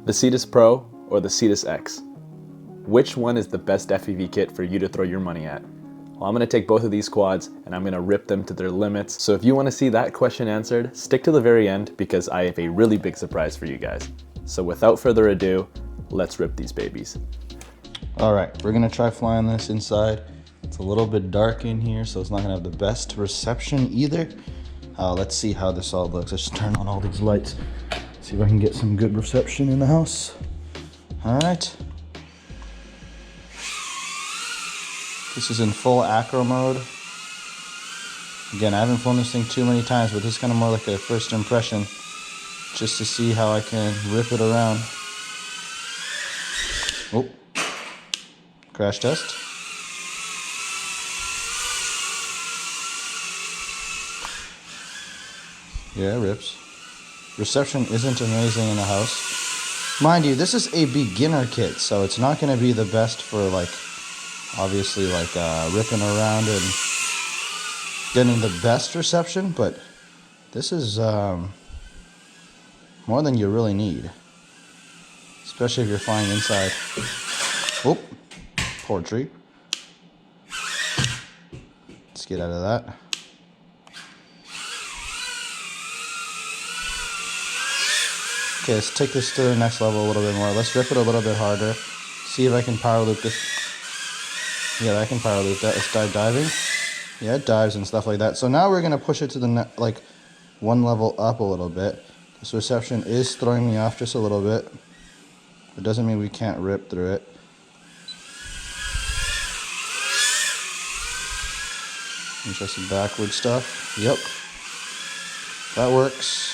The Cetus Pro or the Cetus X? Which one is the best FPV kit for you to throw your money at? Well, I'm gonna take both of these quads and I'm gonna rip them to their limits. So if you wanna see that question answered, stick to the very end because I have a really big surprise for you guys. So without further ado, let's rip these babies. All right, we're gonna try flying this inside. It's a little bit dark in here, so it's not gonna have the best reception either. Let's see how this all looks. Let's just turn on all these lights. See if I can get some good reception in the house. All right. This is in full acro mode. Again, I haven't flown this thing too many times, but this is kind of more like a first impression, just to see how I can rip it around. Oh, crash test. Yeah, it rips. Reception isn't amazing in the house. Mind you, this is a beginner kit, so it's not going to be the best for like, obviously like ripping around and getting the best reception, but this is more than you really need, especially if you're flying inside. Oh, poor tree. Let's get out of that. Okay, let's take this to the next level a little bit more. Let's rip it a little bit harder. See if I can power loop this. Yeah, I can power loop that. Let's dive diving. Yeah, it dives and stuff like that. So now we're gonna push it to the like one level up a little bit. This reception is throwing me off just a little bit. It doesn't mean we can't rip through it. Try some backward stuff. Yep, that works.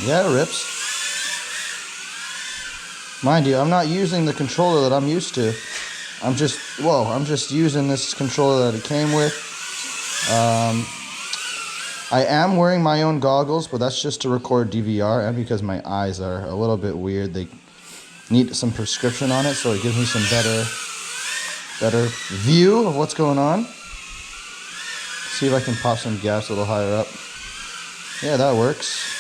Yeah, it rips. Mind you, I'm not using the controller that I'm used to. I'm just using this controller that it came with. I am wearing my own goggles, but that's just to record DVR and because my eyes are a little bit weird. They need some prescription on it, so it gives me some better view of what's going on. See if I can pop some gaps a little higher up. Yeah, that works.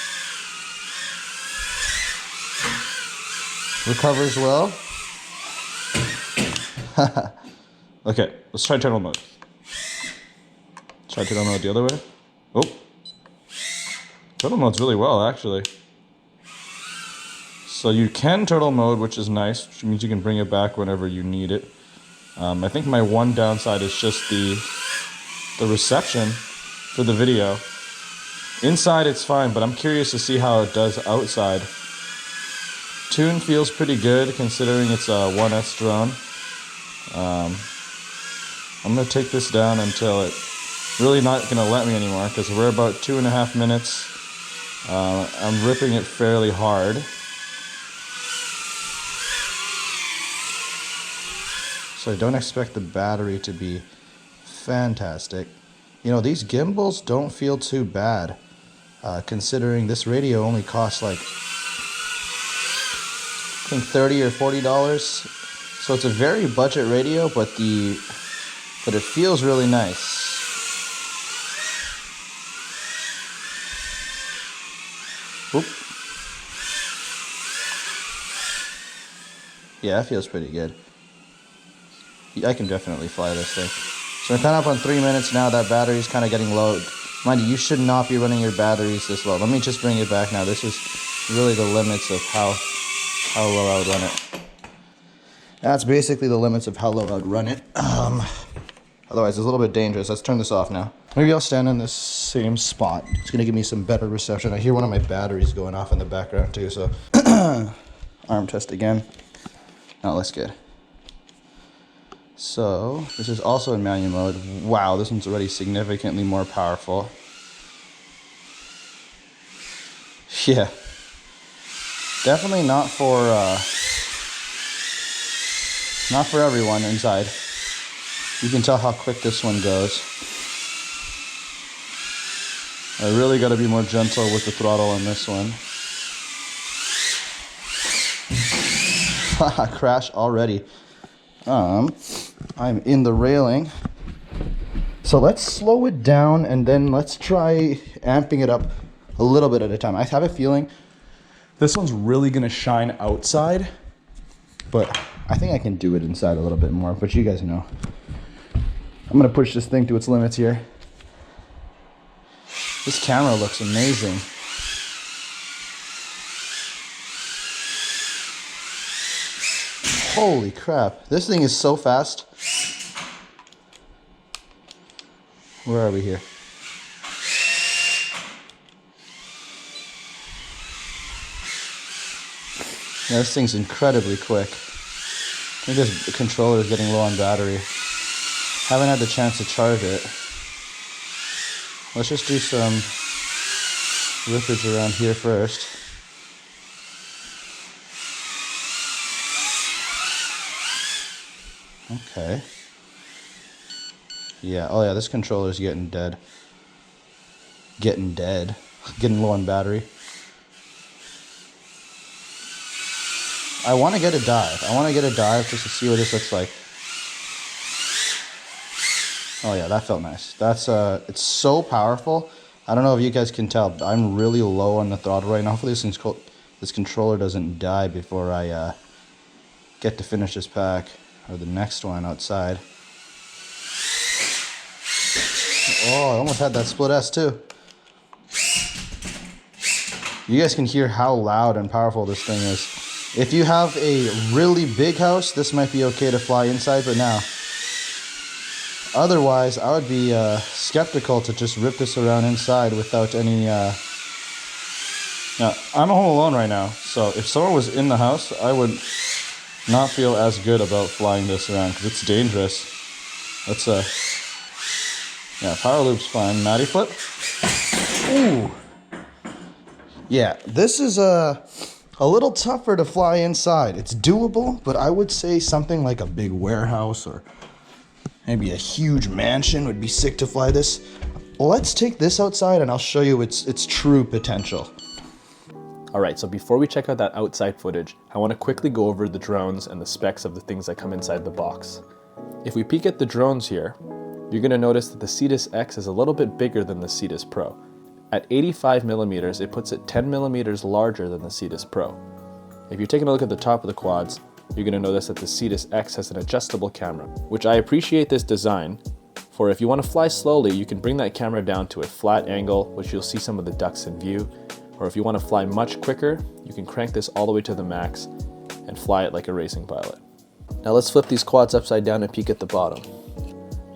Recovers well. Okay, let's try turtle mode. Try turtle mode the other way. Oh, turtle mode's really well actually. So you can turtle mode, which is nice, which means you can bring it back whenever you need it. I think my one downside is just the reception for the video. Inside it's fine, but I'm curious to see how it does outside. Tune feels pretty good considering it's a 1S drone. I'm going to take this down until it's really not going to let me anymore because we're about 2.5 minutes. I'm ripping it fairly hard. So I don't expect the battery to be fantastic. You know, these gimbals don't feel too bad considering this radio only costs like I think $30 or $40, so it's a very budget radio, but it feels really nice. Oop. Yeah, it feels pretty good. I can definitely fly this thing. So we're kind of up on 3 minutes now. That battery's kind of getting low. Mind you, you should not be running your batteries this low. Let me just bring it back now. This is really the limits of how low I would run it. That's basically the limits of how low I would run it. Otherwise, it's a little bit dangerous. Let's turn this off now. Maybe I'll stand in this same spot. It's gonna give me some better reception. I hear one of my batteries going off in the background too, so. Arm test again. Now let's get. So, this is also in manual mode. Wow, this one's already significantly more powerful. Yeah. Definitely not for everyone inside. You can tell how quick this one goes. I really got to be more gentle with the throttle on this one. Crash already. I'm in the railing. So let's slow it down and then let's try amping it up a little bit at a time. I have a feeling this one's really gonna shine outside, but I think I can do it inside a little bit more, but you guys know. I'm gonna push this thing to its limits here. This camera looks amazing. Holy crap, this thing is so fast. Where are we here? Yeah, this thing's incredibly quick. I think this controller is getting low on battery. Haven't had the chance to charge it. Let's just do some rippage around here first. Okay. Yeah, oh yeah, this controller's getting dead. Getting low on battery. I want to get a dive. Just to see what this looks like. Oh yeah, that felt nice. That's it's so powerful. I don't know if you guys can tell, but I'm really low on the throttle right now. Hopefully this controller doesn't die before I get to finish this pack or the next one outside. Oh, I almost had that split S too. You guys can hear how loud and powerful this thing is. If you have a really big house, this might be okay to fly inside, but now. Otherwise, I would be skeptical to just rip this around inside without any... Now, I'm home alone right now, so if someone was in the house, I would not feel as good about flying this around, because it's dangerous. Let's, yeah, power loop's fine. Matty flip. Ooh. Yeah, this is a little tougher to fly inside. It's doable, but I would say something like a big warehouse or maybe a huge mansion would be sick to fly this. Let's take this outside and I'll show you its true potential. All right, so before we check out that outside footage, I want to quickly go over the drones and the specs of the things that come inside the box. If we peek at the drones here, you're going to notice that the Cetus X is a little bit bigger than the Cetus Pro. At 85 millimeters, it puts it 10 millimeters larger than the Cetus Pro. If you're taking a look at the top of the quads, you're going to notice that the Cetus X has an adjustable camera, which I appreciate this design, for if you want to fly slowly, you can bring that camera down to a flat angle, which you'll see some of the ducks in view, or if you want to fly much quicker, you can crank this all the way to the max and fly it like a racing pilot. Now let's flip these quads upside down and peek at the bottom.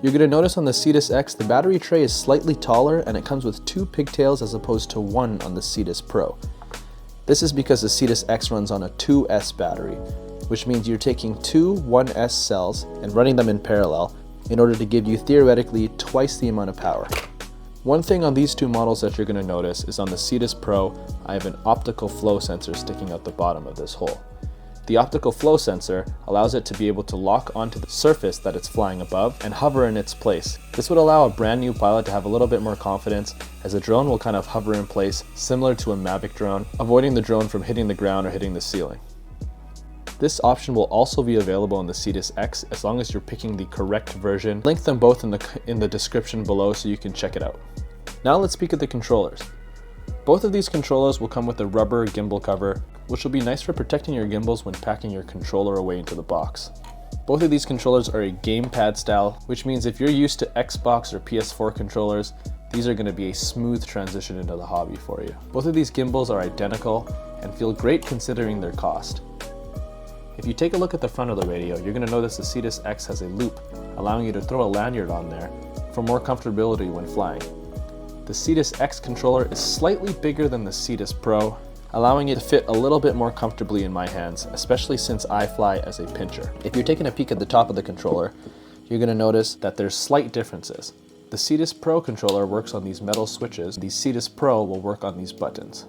You're going to notice on the Cetus X, the battery tray is slightly taller and it comes with 2 pigtails as opposed to 1 on the Cetus Pro. This is because the Cetus X runs on a 2S battery, which means you're taking 2 1S cells and running them in parallel in order to give you theoretically twice the amount of power. One thing on these two models that you're going to notice is on the Cetus Pro, I have an optical flow sensor sticking out the bottom of this hole. The optical flow sensor allows it to be able to lock onto the surface that it's flying above and hover in its place. This would allow a brand new pilot to have a little bit more confidence, as the drone will kind of hover in place similar to a Mavic drone, avoiding the drone from hitting the ground or hitting the ceiling. This option will also be available in the Cetus X as long as you're picking the correct version. Link them both in the description below so you can check it out. Now let's speak of the controllers. Both of these controllers will come with a rubber gimbal cover, which will be nice for protecting your gimbals when packing your controller away into the box. Both of these controllers are a gamepad style, which means if you're used to Xbox or PS4 controllers, these are going to be a smooth transition into the hobby for you. Both of these gimbals are identical and feel great considering their cost. If you take a look at the front of the radio, you're going to notice the Cetus X has a loop, allowing you to throw a lanyard on there for more comfortability when flying. The Cetus X controller is slightly bigger than the Cetus Pro, allowing it to fit a little bit more comfortably in my hands, especially since I fly as a pincher. If you're taking a peek at the top of the controller, you're going to notice that there's slight differences. The Cetus Pro controller works on these metal switches. The Cetus Pro will work on these buttons.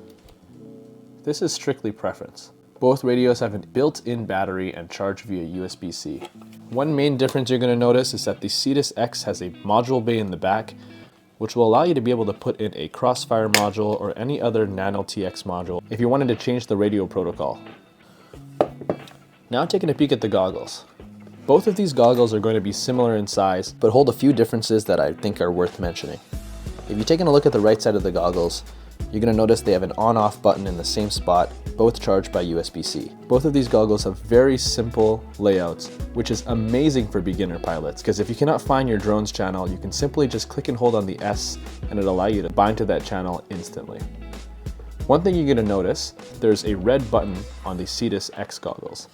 This is strictly preference. Both radios have a built-in battery and charge via USB-C. One main difference you're going to notice is that the Cetus X has a module bay in the back, which will allow you to be able to put in a Crossfire module or any other Nano TX module if you wanted to change the radio protocol. Now taking a peek at the goggles. Both of these goggles are going to be similar in size, but hold a few differences that I think are worth mentioning. If you're taking a look at the right side of the goggles, you're going to notice they have an on-off button in the same spot, both charged by USB-C. Both of these goggles have very simple layouts, which is amazing for beginner pilots, because if you cannot find your drone's channel, you can simply just click and hold on the S and it'll allow you to bind to that channel instantly. One thing you're going to notice, there's a red button on the Cetus X goggles.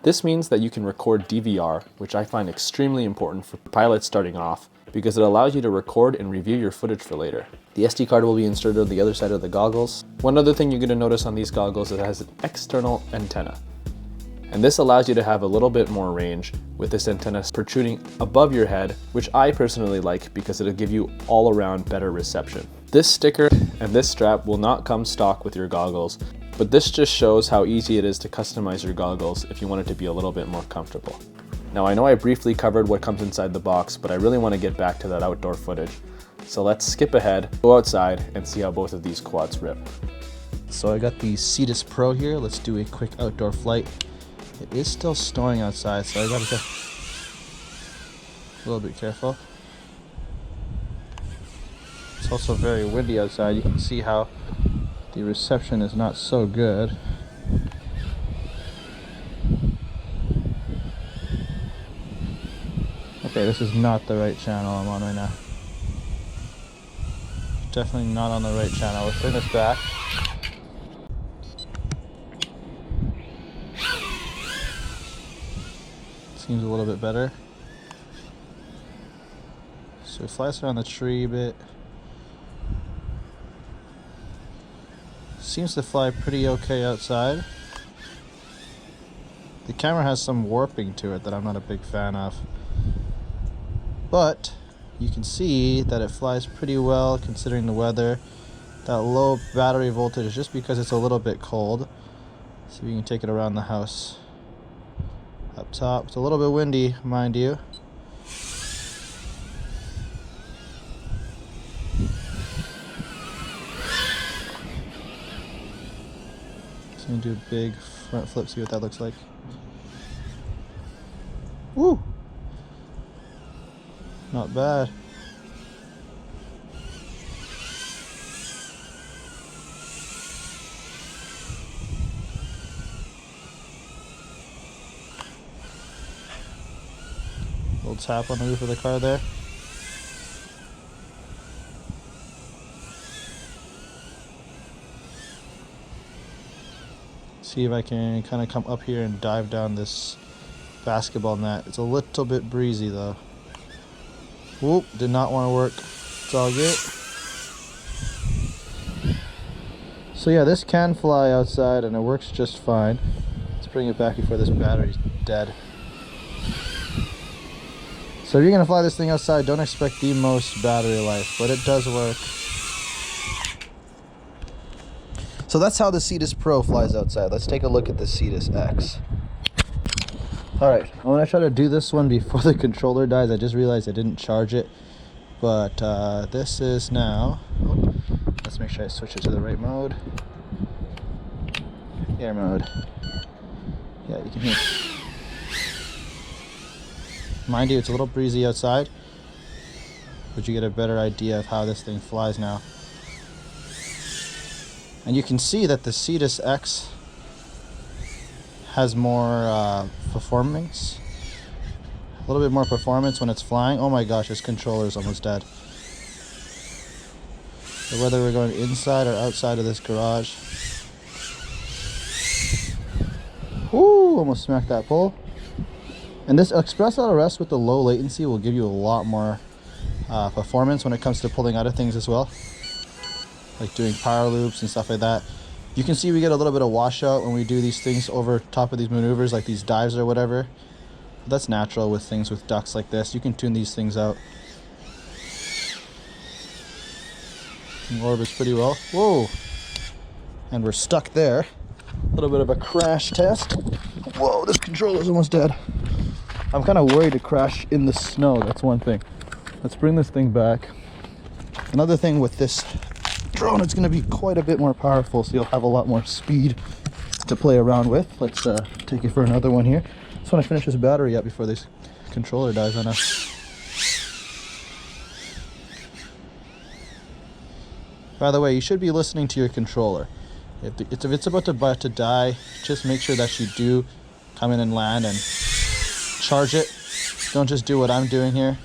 This means that you can record DVR, which I find extremely important for pilots starting off, because it allows you to record and review your footage for later. The SD card will be inserted on the other side of the goggles. One other thing you're going to notice on these goggles is it has an external antenna. And this allows you to have a little bit more range with this antenna protruding above your head, which I personally like because it'll give you all around better reception. This sticker and this strap will not come stock with your goggles, but this just shows how easy it is to customize your goggles if you want it to be a little bit more comfortable. Now I know I briefly covered what comes inside the box, but I really want to get back to that outdoor footage. So let's skip ahead, go outside, and see how both of these quads rip. So I got the Cetus Pro here. Let's do a quick outdoor flight. It is still snowing outside, so I gotta be a little bit careful. It's also very windy outside. You can see how the reception is not so good. Okay, this is not the right channel I'm on right now. Definitely not on the right channel. Let's bring this back. Seems a little bit better. So it flies around the tree a bit. Seems to fly pretty okay outside. The camera has some warping to it that I'm not a big fan of. But you can see that it flies pretty well considering the weather. That low battery voltage is just because it's a little bit cold. So you can take it around the house. Up top, it's a little bit windy, mind you. So I'm gonna do a big front flip, see what that looks like. Woo! Not bad. Little tap on the roof of the car there. See if I can kind of come up here and dive down this basketball net. It's a little bit breezy though. Whoop, did not want to work. It's all good. So yeah, this can fly outside and it works just fine. Let's bring it back before this battery's dead. So if you're gonna fly this thing outside, don't expect the most battery life, but it does work. So that's how the Cetus Pro flies outside. Let's take a look at the Cetus X. Alright, I'm going to try to do this one before the controller dies. I just realized I didn't charge it. But this is now... Let's make sure I switch it to the right mode. Air mode. Yeah, you can hear. Mind you, it's a little breezy outside. But you get a better idea of how this thing flies now. And you can see that the Cetus X has more performance, a little bit more performance when it's flying. Oh my gosh, this controller is almost dead. So whether we're going inside or outside of this garage. Whoo, almost smacked that pole. And this express auto rest with the low latency will give you a lot more performance when it comes to pulling out of things as well. Like doing power loops and stuff like that. You can see we get a little bit of washout when we do these things over top of these maneuvers, like these dives or whatever. But that's natural with things with ducks like this. You can tune these things out. And orbits pretty well. Whoa! And we're stuck there. A little bit of a crash test. Whoa, this controller's almost dead. I'm kind of worried to crash in the snow, that's one thing. Let's bring this thing back. Another thing with this drone, it's going to be quite a bit more powerful, so you'll have a lot more speed to play around with. Let's take it for another one here. Just want to finish this battery up before this controller dies on us. By the way, you should be listening to your controller. If it's about to die, just make sure that you do come in and land and charge it. Don't just do what I'm doing here.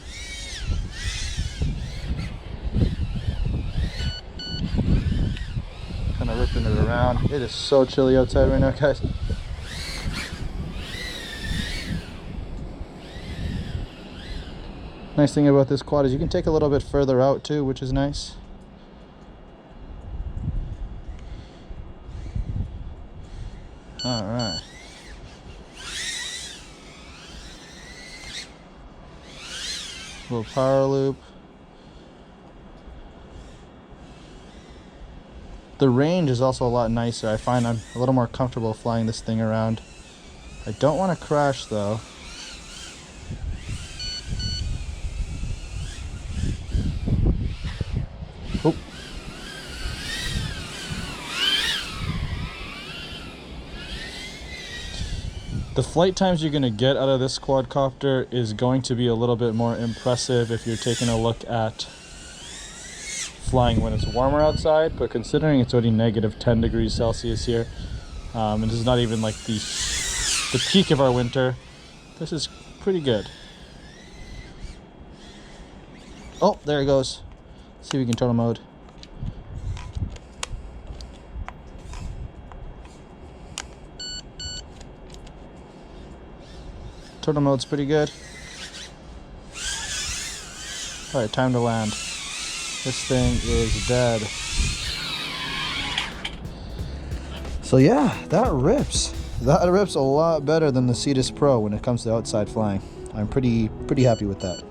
Kind of ripping it around. It is so chilly outside right now, guys. Nice thing about this quad is you can take a little bit further out too, which is nice. All right. Little power loop. The range is also a lot nicer. I find I'm a little more comfortable flying this thing around. I don't want to crash though. Oh. The flight times you're going to get out of this quadcopter is going to be a little bit more impressive if you're taking a look at flying when it's warmer outside, but considering it's already negative 10 degrees Celsius here, and this is not even like the peak of our winter, this is pretty good. Oh, there it goes. Let's see if we can turtle mode. Turtle mode's pretty good. Alright, time to land. This thing is dead. So yeah, that rips. That rips a lot better than the Cetus Pro when it comes to outside flying. I'm pretty happy with that.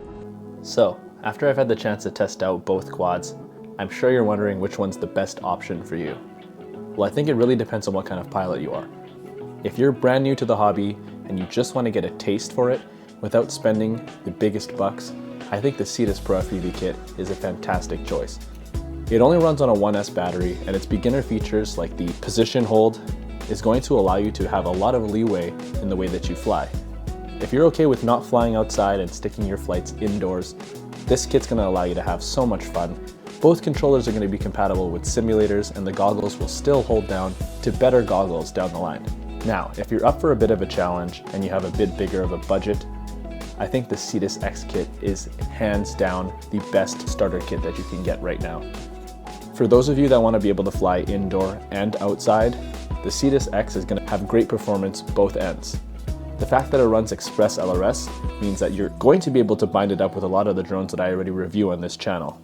So, after I've had the chance to test out both quads, I'm sure you're wondering which one's the best option for you. Well, I think it really depends on what kind of pilot you are. If you're brand new to the hobby and you just want to get a taste for it without spending the biggest bucks, I think the Cetus Pro FPV kit is a fantastic choice. It only runs on a 1S battery, and its beginner features like the position hold is going to allow you to have a lot of leeway in the way that you fly. If you're okay with not flying outside and sticking your flights indoors, this kit's going to allow you to have so much fun. Both controllers are going to be compatible with simulators, and the goggles will still hold down to better goggles down the line. Now, if you're up for a bit of a challenge and you have a bit bigger of a budget, I think the Cetus X kit is hands down the best starter kit that you can get right now. For those of you that want to be able to fly indoor and outside, the Cetus X is going to have great performance both ends. The fact that it runs Express LRS means that you're going to be able to bind it up with a lot of the drones that I already review on this channel.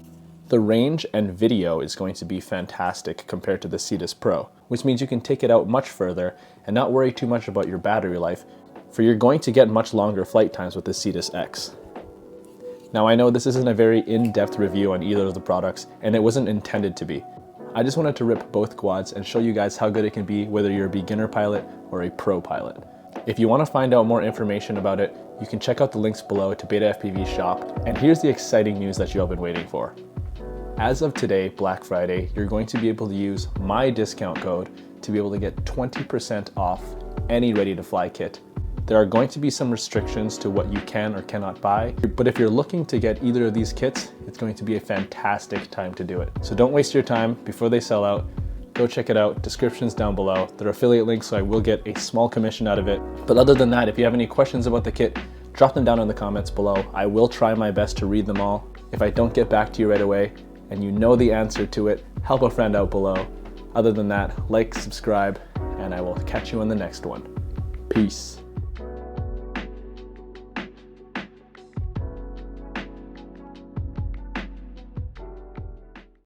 The range and video is going to be fantastic compared to the Cetus Pro, which means you can take it out much further and not worry too much about your battery life, for you're going to get much longer flight times with the Cetus X. Now I know this isn't a very in-depth review on either of the products, and it wasn't intended to be. I just wanted to rip both quads and show you guys how good it can be whether you're a beginner pilot or a pro pilot. If you want to find out more information about it, you can check out the links below to Beta FPV shop, and here's the exciting news that you all been waiting for. As of today, Black Friday, you're going to be able to use my discount code to be able to get 20% off any ready-to-fly kit. There are going to be some restrictions to what you can or cannot buy, but if you're looking to get either of these kits, it's going to be a fantastic time to do it. So don't waste your time before they sell out. Go check it out, description's down below. There are affiliate links, so I will get a small commission out of it. But other than that, if you have any questions about the kit, drop them down in the comments below. I will try my best to read them all. If I don't get back to you right away, and you know the answer to it, help a friend out below. Other than that, like, subscribe, and I will catch you in the next one. Peace.